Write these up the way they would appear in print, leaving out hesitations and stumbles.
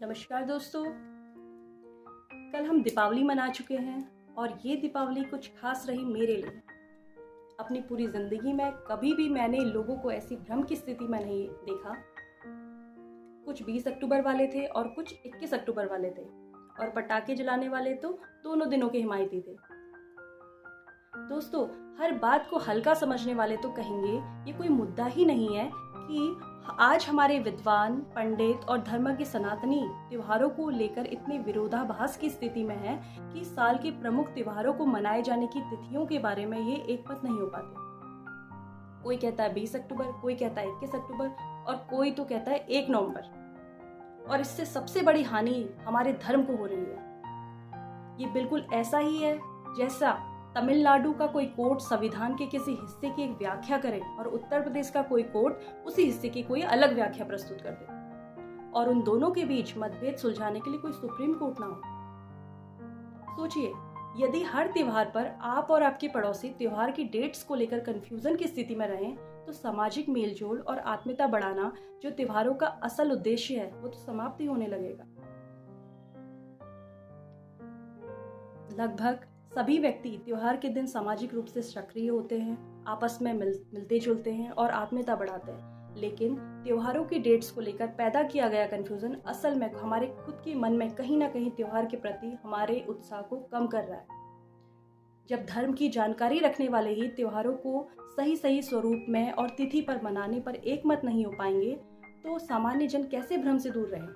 नमस्कार दोस्तों। कल हम दीपावली मना चुके हैं और ये दीपावली कुछ खास रही मेरे लिए। अपनी पूरी ज़िंदगी में कभी भी मैंने लोगों को ऐसी भ्रम की स्थिति में नहीं देखा। कुछ 20 अक्टूबर वाले थे और कुछ 21 अक्टूबर वाले थे और पटाखे जलाने वाले तो दोनों दिनों के हिमायती थे। दोस्तों, हर बात को हल्का समझने वाले तो कहेंगे ये कोई मुद्दा ही नहीं है कि आज हमारे विद्वान, पंडित और धर्मज्ञ सनातनी त्योहारों को लेकर इतने विरोधाभास की स्थिति में हैं कि साल के प्रमुख त्योहारों को मनाए जाने की तिथियों के बारे में ये एक मत नहीं हो पाते। कोई कहता है 20 अक्टूबर, कोई कहता है 21 अक्टूबर और कोई तो कहता है 1 नवंबर। और इससे सबसे बड़ी हानि हमारे धर्म को हो रही है। ये बिल्कुल ऐसा ही है जैसा तमिलनाडु का कोई कोर्ट संविधान के किसी हिस्से की एक व्याख्या करे और उत्तर प्रदेश का कोई कोर्ट उसी हिस्से की कोई अलग व्याख्या प्रस्तुत कर दे और उन दोनों के बीच मतभेद सुलझाने के लिए कोई सुप्रीम कोर्ट ना हो। सोचिए, यदि हर त्योहार पर आप और आपके पड़ोसी त्योहार की डेट्स को लेकर कंफ्यूजन की स्थिति में रहें तो सामाजिक मेलजोल और आत्मीयता बढ़ाना, जो त्योहारों का असल उद्देश्य है, वो तो समाप्त ही होने लगेगा। लगभग सभी व्यक्ति त्योहार के दिन सामाजिक रूप से सक्रिय होते हैं, आपस में मिलते जुलते हैं और आत्मीयता बढ़ाते हैं। लेकिन त्योहारों की डेट्स को लेकर पैदा किया गया कंफ्यूजन असल में हमारे खुद के मन में कहीं ना कहीं त्योहार के प्रति हमारे उत्साह को कम कर रहा है। जब धर्म की जानकारी रखने वाले ही त्योहारों को सही सही स्वरूप में और तिथि पर मनाने पर एक मत नहीं हो पाएंगे तो सामान्य जन कैसे भ्रम से दूर रहें।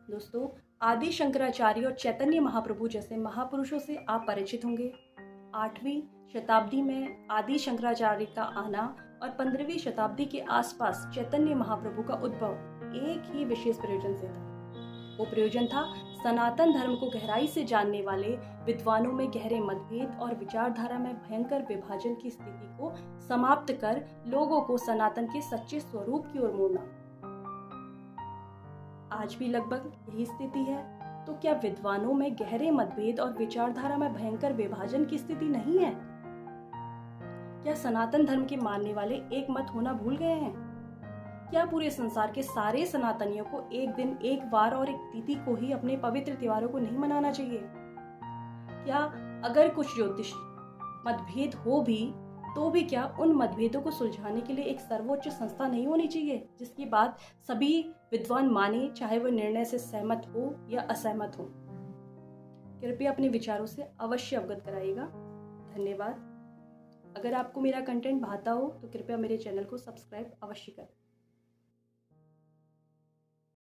दोस्तों, आदि शंकराचार्य और चैतन्य महाप्रभु जैसे महापुरुषों से आप परिचित होंगे। 8वीं शताब्दी में आदि शंकराचार्य का आना और 15वीं शताब्दी के आसपास चैतन्य महाप्रभु का उद्भव एक ही विशेष प्रयोजन से था। वो प्रयोजन था सनातन धर्म को गहराई से जानने वाले विद्वानों में गहरे मतभेद और विचारधारा में भयंकर विभाजन की स्थिति को समाप्त कर लोगों को सनातन के सच्चे स्वरूप की ओर मोड़ना। आज भी लगभग यही स्थिति है। तो क्या विद्वानों में गहरे मतभेद और विचारधारा में भयंकर विभाजन की स्थिति नहीं है? क्या सनातन धर्म के मानने वाले एक मत होना भूल गए हैं? क्या पूरे संसार के सारे सनातनियों को एक दिन, एक वार और एक तिथि को ही अपने पवित्र त्योहारों को नहीं मनाना चाहिए? क्या अगर कुछ ज्योतिष मतभेद हो भी तो भी क्या उन मतभेदों को सुलझाने के लिए एक सर्वोच्च संस्था नहीं होनी चाहिए जिसकी बात सभी विद्वान माने, चाहे वह निर्णय से सहमत हो या असहमत हो? कृपया अपने विचारों से अवश्य अवगत कराइएगा। धन्यवाद। अगर आपको मेरा कंटेंट भाता हो तो कृपया मेरे चैनल को सब्सक्राइब अवश्य करें।